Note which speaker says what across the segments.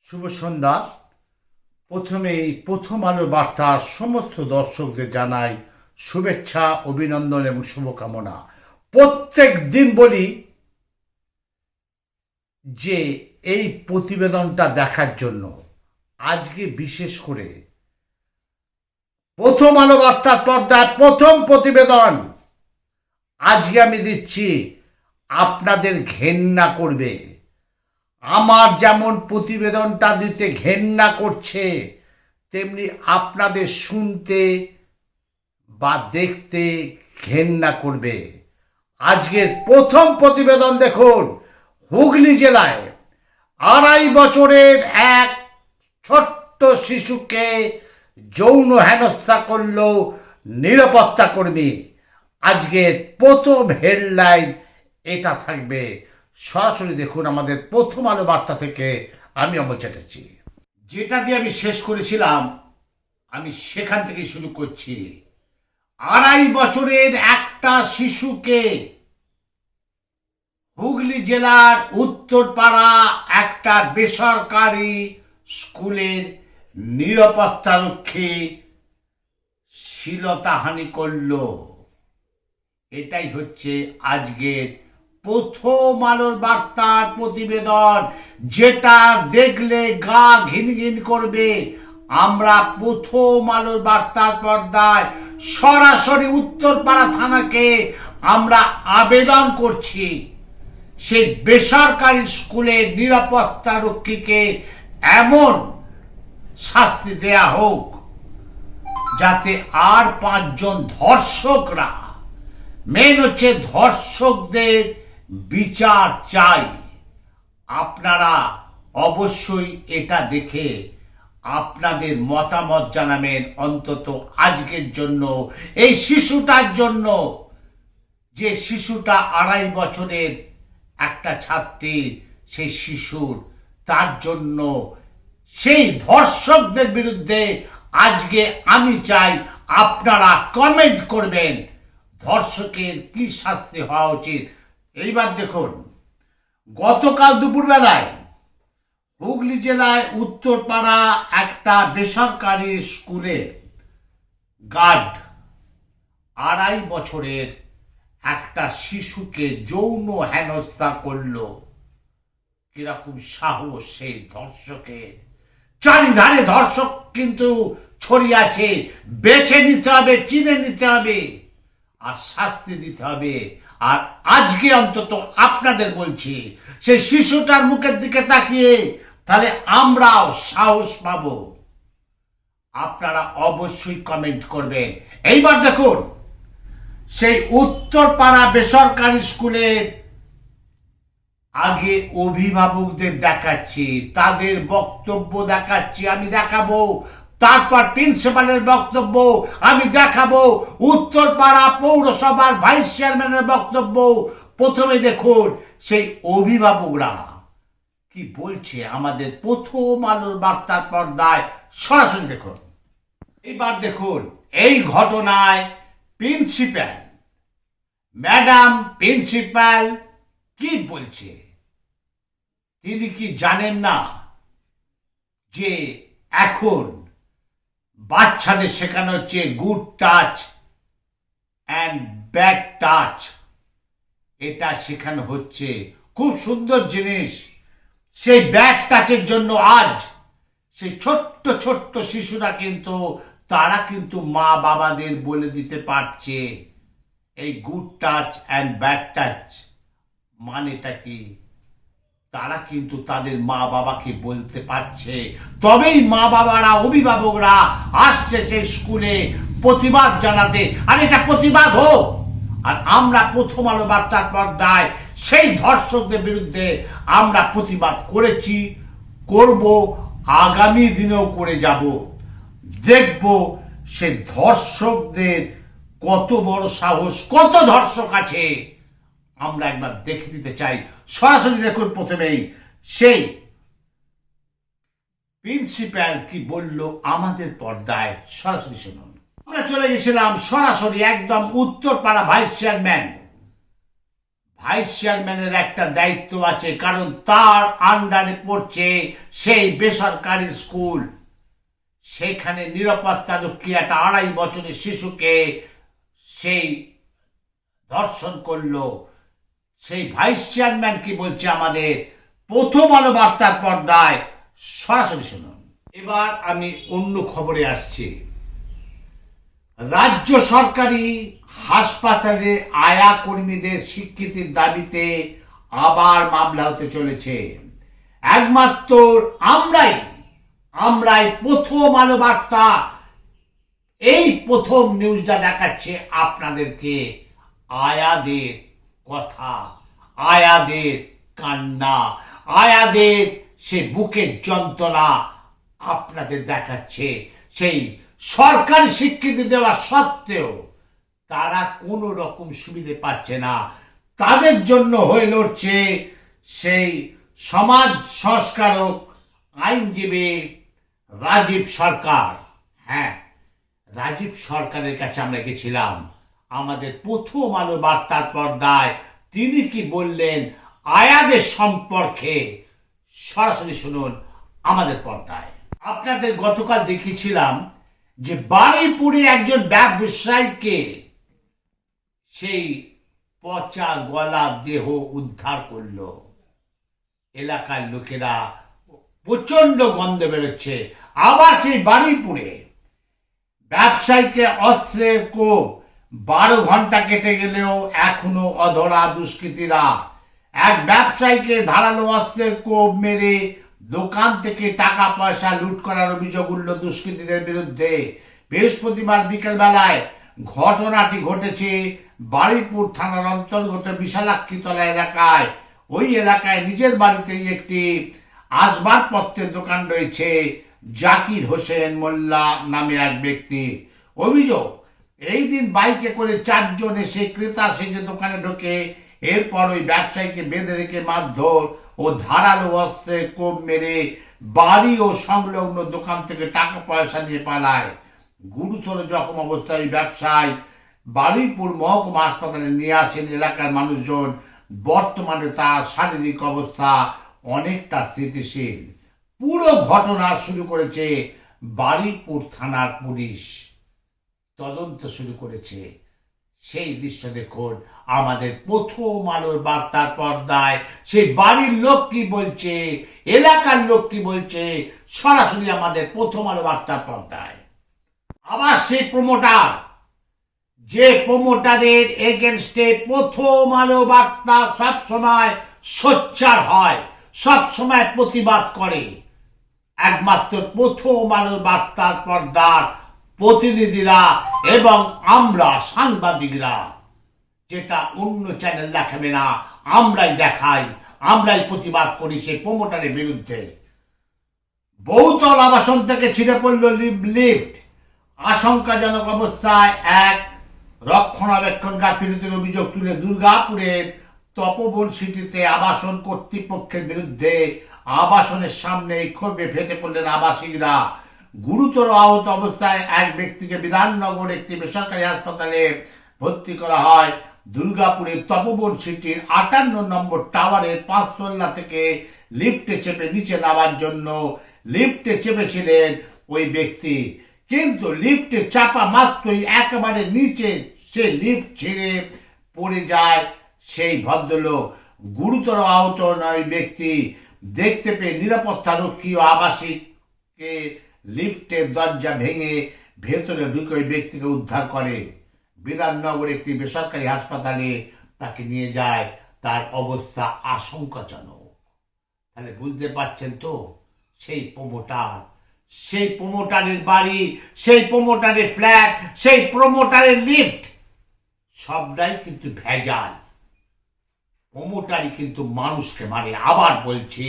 Speaker 1: শুভ সন্ধ্যা। প্রথমেই প্রথম আলো বার্তার সমস্ত দর্শকদের জানাই শুভেচ্ছা, অভিনন্দন এবং শুভকামনা। প্রত্যেক দিন বলি যে এই প্রতিবেদনটা দেখার জন্য আজকে বিশেষ করে প্রথম আলো বার্তার পর্দায় প্রথম প্রতিবেদন আজকে আমি দিচ্ছি। আপনাদের ঘেন্না করবে, আমার যেমন প্রতিবেদনটা দিতে ঘেন্না করছে, তেমনি আপনাদের শুনতে বা দেখতে ঘেন্না করবে। আজকের প্রথম প্রতিবেদন দেখুন। হুগলি জেলায় 2.5 বছরের এক ছোট্ট শিশুকে যৌন হেনস্থা করল নিরাপত্তা কর্মী। আজকের প্রথম হেডলাইন এটা থাকবে। সরাসরি দেখুন আমাদের প্রথম আলো বার্তা থেকে। আমি অমল চ্যাটার্জি। যেটা দিয়ে আমি শেষ করেছিলাম আমি সেখান থেকে শুরু করছি। 2.5 বছরের একটা শিশুকে হুগলি জেলার উত্তরপাড়া একটা বেসরকারি স্কুলের নিরাপত্তারক্ষী শ্লীলতাহানি করল। এটাই হচ্ছে আজকের প্রথম আলোর বার্তার প্রতিবেদন, যেটা দেখলে গা ঘিন ঘিন করবে। আমরা প্রথম আলোর বার্তার পর্দায় সরাসরি উত্তরপাড়া থানাকে আমরা আবেদন করছি সেই বেসরকারি স্কুলের নিরাপত্তা রক্ষীকে এমন শাস্তি দেয়া হোক যাতে আর 5 জন ধর্ষকরা, মেন হচ্ছে ধর্ষকদের বিচার চাই। আপনারা অবশ্যই এটা দেখে আপনাদের মতামত জানাবেন, অন্তত আজকের জন্য, এই শিশুটার জন্য। যে শিশুটা 2.5 বছরের একটা ছাত্রী, সেই শিশুর, তার জন্য, সেই ধর্ষকদের বিরুদ্ধে আজকে আমি চাই আপনারা কমেন্ট করবেন ধর্ষকের কি শাস্তি হওয়া উচিত। এইবার দেখুন, গতকাল দুপুরবেলায় হুগলি জেলায় উত্তরপাড়া একটা বেসরকারি স্কুলে গার্ড 2.5 বছরের একটা শিশুকে যৌন হেনস্থা করল। কিরকম সাহস সেই ধর্ষকের! চারিধারে ধর্ষক কিন্তু ছড়িয়ে আছে। বেছে নিতে হবে, চিনে নিতে হবে, আর শাস্তি দিতে হবে। আর আজকে অন্তত আপনাদের বলছি, সেই শিশুটার মুখের দিকে তাকিয়ে তাহলে আমরাও সাহস পাব। আপনারা অবশ্যই কমেন্ট করবেন। এইবার দেখুন, সেই উত্তরপাড়া বেসরকারি স্কুলের আগে অভিভাবকদের দেখাচ্ছি, তাদের বক্তব্য দেখাচ্ছি, আমি দেখাবো। তারপর প্রিন্সিপালের বক্তব্য আমি দেখাবো, উত্তরপাড়া পৌরসভার ভাইস চেয়ারম্যানের বক্তব্য। প্রথমে দেখুন সেই অভিভাবকরা কি বলছে আমাদের প্রথম আলোর বার্তার পর্দায়। সরাসরি দেখুন। এবার দেখুন এই ঘটনায় প্রিন্সিপাল, ম্যাডাম প্রিন্সিপাল কি বলছে। তিনি কি জানেন না যে এখন বাচ্চাদের শেখানো হচ্ছে good touch and bad touch. এটা শেখানো হচ্ছে, খুব সুন্দর জিনিস। সেই ব্যাড টাচের জন্য আজ সেই ছোট্ট ছোট্ট শিশুরা কিন্তু, তারা কিন্তু মা বাবাদের বলে দিতে পারছে এই good touch and bad touch মানেটা কি। তারা কিন্তু তাদের মা বাবাকে বলতে পারছে। তবেই মা বাবারা, অভিভাবকরা আসছে সেই স্কুলে প্রতিবাদ জানাতে। আর এটা প্রতিবাদ হোক। আর আমরা প্রথম আলো বার্তার পর্দায় সেই ধর্ষকদের বিরুদ্ধে আমরা প্রতিবাদ করেছি, করব, আগামী দিনেও করে যাব। দেখব সে ধর্ষকদের কত বড় সাহস, কত ধর্ষক আছে আমরা একবার দেখে নিতে চাই। সরাসরি দেখুন প্রথমেই সেই প্রিন্সিপাল কি বলল আমাদের পর্দায়। সরাসরি শুনুন। আমরা চলে গেছিলাম সরাসরি একদম উত্তরপাড়া ভাইস চেয়ারম্যান ভাইস চেয়ারম্যানের একটা দায়িত্ব আছে, কারণ তার আন্ডারে পড়ছে সেই বেসরকারি স্কুল। সেখানে নিরাপত্তা রক্ষী একটা 2.5 বছরের শিশুকে সেই ধর্ষণ করলো। সেই ভাইস চেয়ারম্যান কি বলছে আমাদের প্রথম আলো বার্তার পর্দায়, সরাসরি শুনুন। এবার আমি অন্য খবরে আসছি। রাজ্য সরকারি হাসপাতালে আয়া কর্মীদের স্বীকৃতির দাবিতে আবার মামলা হতে চলেছে। একমাত্র আমরাই প্রথম আলো বার্তা এই প্রথম নিউজটা দেখাচ্ছে আপনাদেরকে। আয়াদের কথা, আয়াদের কান্না, আয়াদের সে বুকের যন্ত্রণা আপনাদের দেখাচ্ছে। সেই সরকারি স্বীকৃতি দেওয়া সত্ত্বেও তারা কোনো রকম সুবিধে পাচ্ছে না। তাদের জন্য হয়ে লড়ছে সেই সমাজ সংস্কারক আইনজীবী রাজীব সরকার। হ্যাঁ, রাজীব সরকারের কাছে আমরা গেছিলাম আমাদের প্রথম আলো বার্তার পর্দায়। তিনি কি বললেন আয়াদের সম্পর্কে, সরাসরি শুনুন আমাদের পর্দায়। আপনাদের গতকাল দেখিয়েছিলাম যে বারুইপুরে একজন ব্যবসায়ীকে সেই পচা গলা দেহ উদ্ধার করলো। এলাকার লোকেরা প্রচন্ড গন্ধ বেরোচ্ছে। আবার সেই বারুইপুরে ব্যবসায়ীকে অস্ত্রের কোপ, 12 ঘন্টা কেটে গেলেও এখনো অধরা দুষ্কৃতীরা। এক ব্যবসায়ীকে ধারালো অস্ত্রের কোপ মেরে দোকান থেকে টাকা পয়সা লুট করার অভিযোগ উঠল দুষ্কৃতীদের বিরুদ্ধে। বৃহস্পতিবার বিকেল বেলায় ঘটনাটি ঘটেছে বারুইপুর থানার অন্তর্গত বিশালাক্ষীতলা এলাকায়। ওই এলাকায় নিজের বাড়িতেই একটি আসবাবপত্রের দোকান রয়েছে। জাকির হোসেন মোল্লা নামে এক ব্যক্তি। অভিযোগ, এই দিন বাইকে করে 4 জন এসে ক্রেতা সেজে দোকানে ঢোকে। এরপর ওই ব্যবসায়ীকে বেঁধে রেখে মারধর ও ধারালো অস্ত্রে কোপ মেরে বাড়ি ও সংলগ্ন দোকান থেকে টাকা পয়সা নিয়ে পালায়। গুরুতর জখম অবস্থায় ওই ব্যবসায়ী বারুইপুর মহকুমা হাসপাতালে নিয়ে আসেন এলাকার মানুষজন। বর্তমানে তার শারীরিক অবস্থা অনেকটা স্থিতিশীল। পুরো ঘটনা শুরু করেছে বারুইপুর থানার পুলিশ, তদন্ত শুরু করেছে। সেই দৃশ্য দেখুন আমাদের প্রথম আলোর বার্তার পর্দায়। সেই বাড়ির লোক কি বলছে, এলাকার লোক কি বলছে, সরাসরি আমাদের প্রথম আলো বার্তার পর্দায়। আবার সেই প্রমোটার, যে প্রমোটারের এগেনস্টে প্রথম আলো বার্তা সবসময় সোচ্চার হয়, সবসময় প্রতিবাদ করে, একমাত্র প্রথম আলো বার্তার পর্দার প্রতিনিধিরা এবং আমরা সাংবাদিকরা। যেটা অন্য চ্যানেল দেখাবে না, আমরাই দেখাই, আমরাই প্রতিবাদ করি সেই প্রমোটারের বিরুদ্ধে। বহুতল আবাসন থেকে ছিঁড়ে পড়ল লিফট। আশঙ্কাজনক অবস্থায় এক রক্ষণাবেক্ষণ গাফিলতির অভিযোগ তুলে দুর্গাপুরের তপবন সিটিতে আবাসন কর্তৃপক্ষের বিরুদ্ধে আবাসনের সামনে ক্ষোভে ফেটে পড়লেন আবাসিকরা। গুরুতর আহত অবস্থায় এক ব্যক্তিকে বিধাননগর একটি বেসরকারি হাসপাতালে ভর্তি করা হয়। দুর্গাপুরের তপবন সিটির 58 নম্বর টাওয়ারের 5 তলা থেকে লিফটে চেপে নিচে নামার জন্য লিফটে চেপেছিলেন ওই ব্যক্তি, কিন্তু লিফটে চাপা মাত্রই একেবারে নিচে সে লিফট ছিঁড়ে পড়ে যায় সেই ভদ্রলোক। গুরুতর আহত ওই ব্যক্তি দেখতে পেয়ে নিরাপত্তা রক্ষী ও আবাসিককে লিফটের দরজা ভেঙে ভেতরে ঢুকে ওই ব্যক্তিকে উদ্ধার করে। বিধাননগর একটি বেসরকারি হাসপাতালে তাকে নিয়ে যায়। তার অবস্থা আশঙ্কাজনক। তাহলে বুঝতে পারছেন তো, সেই প্রমোটার, সেই প্রমোটারের বাড়ি, সেই প্রমোটারের ফ্ল্যাট, সেই প্রমোটারের লিফট, সবটাই কিন্তু ভেজাল। প্রমোটারই কিন্তু মানুষকে মারে। আবার বলছি,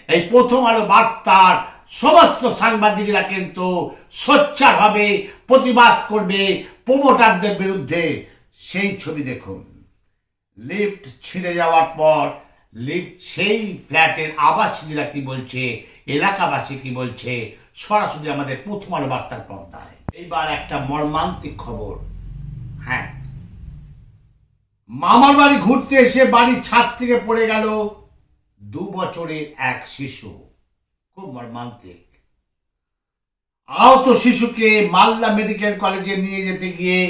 Speaker 1: এই প্রথম আলো বার্তার সমস্ত সাংবাদিকরা কিন্তু সোচ্চার হবে, প্রতিবাদ করবে প্রমোটারদের বিরুদ্ধে। সেই ছবি দেখুন, লিফট ছিঁড়ে যাওয়ার পর লিফট সেই ফ্ল্যাটের আবাসিকরা কি বলছে, এলাকাবাসী কি বলছে, সরাসরি আমাদের প্রথম আলো বার্তার পর্দায়। এইবার একটা মর্মান্তিক খবর। হ্যাঁ, মামার বাড়ি ঘুরতে এসে বাড়ির ছাদ থেকে পড়ে গেল 2 বছরের এক শিশু। খুব মর্মান্তিক। আহত শিশুকে মালদা মেডিকেল কলেজে নিয়ে যেতে গিয়ে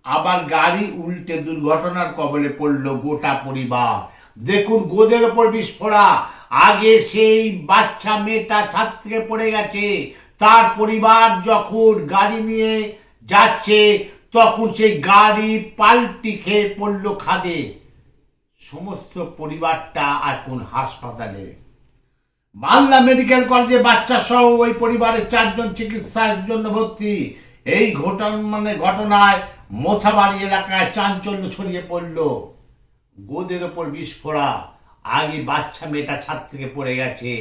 Speaker 1: আবার গাড়ি উল্টে দুর্ঘটনার কবলে পড়ল গোটা পরিবার। দেখুন, গোদের ওপর বিস্ফোরা। আগে সেই বাচ্চা মেয়েটা ছাদ থেকে পড়ে গেছে, তার পরিবার যখন গাড়ি নিয়ে যাচ্ছে তখন সেই গাড়ি পাল্টি খেয়ে পড়ল খাদে। সমস্ত পরিবারটা এখন হাসপাতালে। মালদা মেডিকেল কলেজে বাচ্চা সহ ওই পরিবারের 4 জন চিকিৎসার জন্য ভর্তি। এই ঘটনায় মোথাবাড়ি এলাকায় চাঞ্চল্য ছড়িয়ে পড়ল। গোদের ওপর বিস্ফোরা। আগে বাচ্চা মেয়েটা ছাদ থেকে পড়ে গেছে,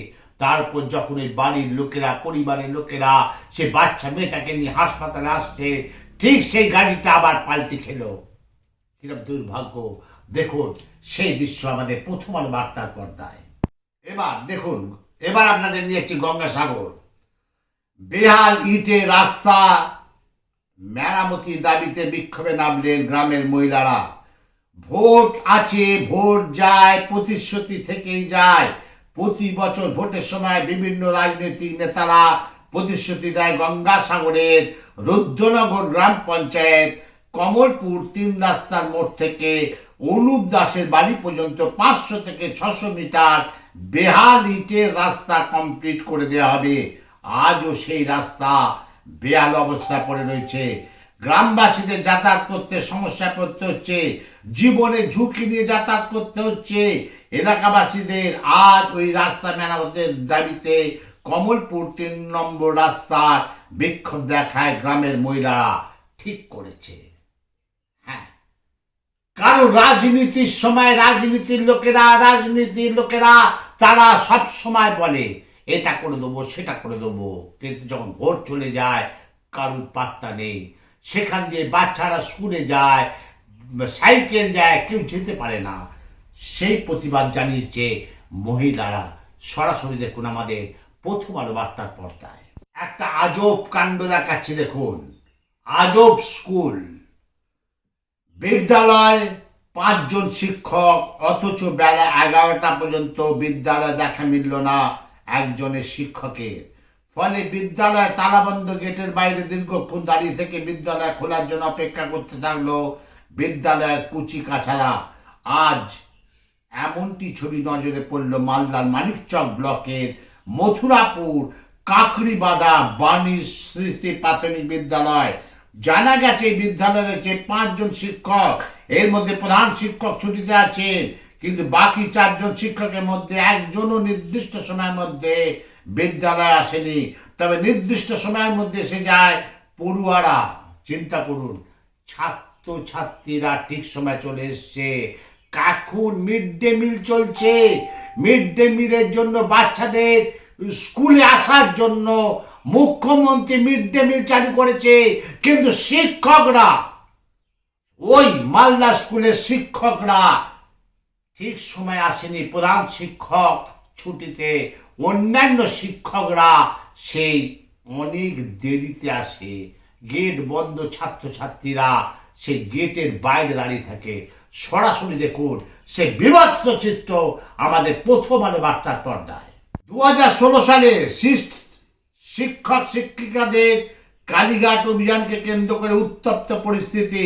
Speaker 1: তারপর যখন ওই বাড়ির লোকেরা, পরিবারের লোকেরা সে বাচ্চা মেয়েটাকে নিয়ে হাসপাতালে আসছে, ঠিক সেই গাড়িটা আবার পাল্টি খেলো। কিরকম দুর্ভাগ্য! দেখুন সেই দৃশ্য আমাদের প্রথম আলো বার্তার পর্দায়। এবার দেখুন, এবার আপনাদের নিয়ে একটি গঙ্গাসাগর। বেহাল ইটের রাস্তা মেরামতির দাবিতে বিক্ষোভে নামলেন গ্রামের মহিলারা। ভোট আছে, ভোট যায়, প্রতিশ্রুতি থেকেই যায়। প্রতি বছর ভোটের সময় বিভিন্ন রাজনৈতিক নেতারা প্রতিশ্রুতি দেয়। গঙ্গাসাগরের রুদ্রনগর গ্রাম পঞ্চায়েত কমলপুর 3 রাস্তার মোড় থেকে অনুপ দাসের বাড়ি পর্যন্ত 500 থেকে 600 মিটার বেহাল ইটের রাস্তা কমপ্লিট করে দেওয়া হবে। আজও সেই রাস্তা বেহাল অবস্থায় পড়ে রয়েছে। গ্রামবাসীদের যাতায়াত করতে সমস্যা পড়তে হচ্ছে, জীবনে ঝুঁকি নিয়ে যাতায়াত করতে হচ্ছে এলাকাবাসীদের। আজ ওই রাস্তা মেরামতের দাবিতে কমলপুর 3 নম্বর রাস্তার বিক্ষোভ দেখায় গ্রামের মহিলারা। ঠিক করেছে, হ্যাঁ, কারণ রাজনীতির সময় রাজনীতির লোকেরা তারা সব সময় বলে এটা করে দেবো, সেটা করে দেবো, কিন্তু যখন ভোট চলে যায় কারুর পাত্তা নেই। সেখান দিয়ে বাচ্চারা স্কুলে যায়, সাইকেল যায়, কেউ যেতে পারে না। সেই প্রতিবাদ জানিয়েছে মহিলারা। সরাসরি দেখুন আমাদের প্রথম আলো বার্তার পর্দায়। একটা আজব কাণ্ড দেখাচ্ছে। দেখুন, আজব স্কুল, বিদ্যালয়, 5 জন শিক্ষক, অথচ বেলা 11টা পর্যন্ত বিদ্যালয় দেখা মিলল না একজনের শিক্ষকের। ফলে বিদ্যালয় তালাবন্ধ গেটের বাইরে দীর্ঘক্ষণ দাঁড়িয়ে থেকে বিদ্যালয় খোলার জন্য অপেক্ষা করতে থাকলো বিদ্যালয়ের কুচি কাছারা। আজ এমনটি ছবি নজরে পড়ল মালদার মানিকচক ব্লকের মথুরাপুর কাকড়িবাঁধা বাণী স্মৃতি প্রাথমিক বিদ্যালয়। জানা গেছে বিদ্যালয়ে রয়েছে 5 জন শিক্ষক, এর মধ্যে প্রধান শিক্ষক ছুটিতে আছেন, কিন্তু বাকি 4 জন শিক্ষকের মধ্যে একজনও নির্দিষ্ট সময়ের মধ্যে বিদ্যালয়ে আসেনি। তবে নির্দিষ্ট সময়ের মধ্যে এসে যায় পড়ুয়ারা। চিন্তা করুন, ছাত্রছাত্রীরা ঠিক সময় চলে এসছে। এখন মিড ডে মিল চলছে। মিড ডে মিলের জন্য বাচ্চাদের স্কুলে আসার জন্য মুখ্যমন্ত্রী মিড ডে মিল চালু করেছে, কিন্তু শিক্ষকরা, ওই মালদা স্কুলের শিক্ষকরা ঠিক সময় আসেনি। প্রধান শিক্ষক ছুটিতে, অন্যান্য শিক্ষকরা সেই অনেক দেরিতে আসে। গেট বন্ধ, ছাত্রছাত্রীরা সেই গেটের বাইরে দাঁড়িয়ে থাকে। সরাসরি দেখুন সে বিভৎস চিত্র আমাদের প্রথম আলো বার্তার পর্দায়। 2016 সালে শিক্ষক শিক্ষিকাদের কালীঘাট অভিযানকে কেন্দ্র করে উত্তপ্ত পরিস্থিতি।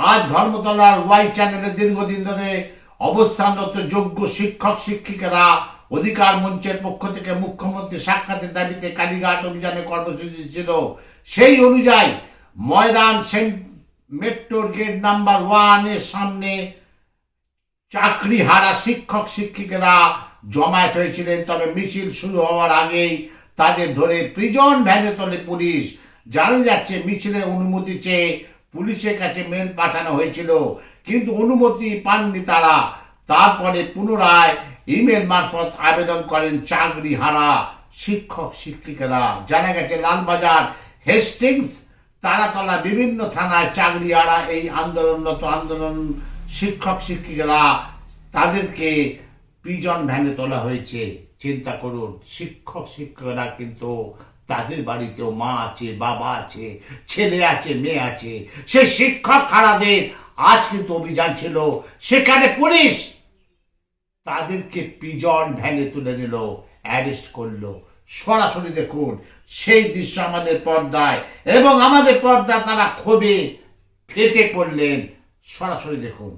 Speaker 1: আজ ধর্মতলার ওয়াই চ্যানেলে দীর্ঘদিন ধরে অবস্থানরত যোগ্য শিক্ষক শিক্ষিকারা অধিকার মঞ্চের পক্ষ থেকে মুখ্যমন্ত্রী সাক্ষাতের দাবিতে কালীঘাট অভিযানে কর্মসূচি ছিল। সেই অনুযায়ী ময়দান মেট্রোর গেট নাম্বার 1 এর সামনে চাকরি হারা শিক্ষক শিক্ষিকারা জমায়েত হয়েছিলেন। তবে মিছিল শুরু হওয়ার আগেই তাদের ধরে প্রিজন ভ্যানে তোলে পুলিশ। জানা যাচ্ছে মিছিলের অনুমতি চেয়ে পুলিশের কাছে মেল পাঠানো হয়েছিল, কিন্তু অনুমতি পাননি তারা। তারপরে পুনরায় ইমেল মারফত আবেদন করেন চাকরি হারা শিক্ষক শিক্ষিকারা। জানা গেছে লালবাজার, হেস্টিংস, তারাতলা বিভিন্ন থানায় চাকরি হারা এই আন্দোলন শিক্ষক শিক্ষিকারা, তাদেরকে প্রিজন ভ্যানে তোলা হয়েছে। চিন্তা করুন, শিক্ষক শিক্ষকরা কিন্তু তাদের বাড়িতেও মা আছে, বাবা আছে, ছেলে আছে, মেয়ে আছে। সেই শিক্ষক হারাদের আজ কিন্তু অভিযান ছিল, সেখানে পুলিশ তাদেরকে পিজন ভ্যানে তুলে দিল, অ্যারেস্ট করলো। সরাসরি দেখুন সেই দৃশ্য আমাদের পর্দায়, এবং আমাদের পর্দায় তারা ক্ষোভে ফেটে পড়লেন। সরাসরি দেখুন।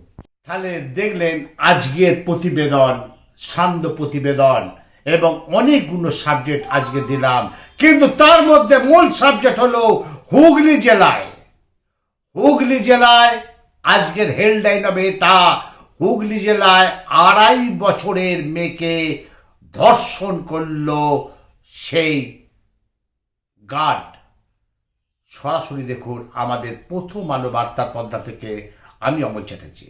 Speaker 1: তাহলে দেখলেন আজকের প্রতিবেদন, সান্ধ্য প্রতিবেদন, এবং অনেকগুলো সাবজেক্ট আজকে দিলাম, কিন্তু তার মধ্যে মূল সাবজেক্ট হলো হুগলি জেলায় আজকের হেডলাইন হবে এটা, হুগলি জেলায় 2.5 বছরের মেয়েকে ধর্ষণ করলো সেই গার্ড। সরাসরি দেখুন আমাদের প্রথম আলো বার্তা পর্দা থেকে। আমি অমল চ্যাটার্জি।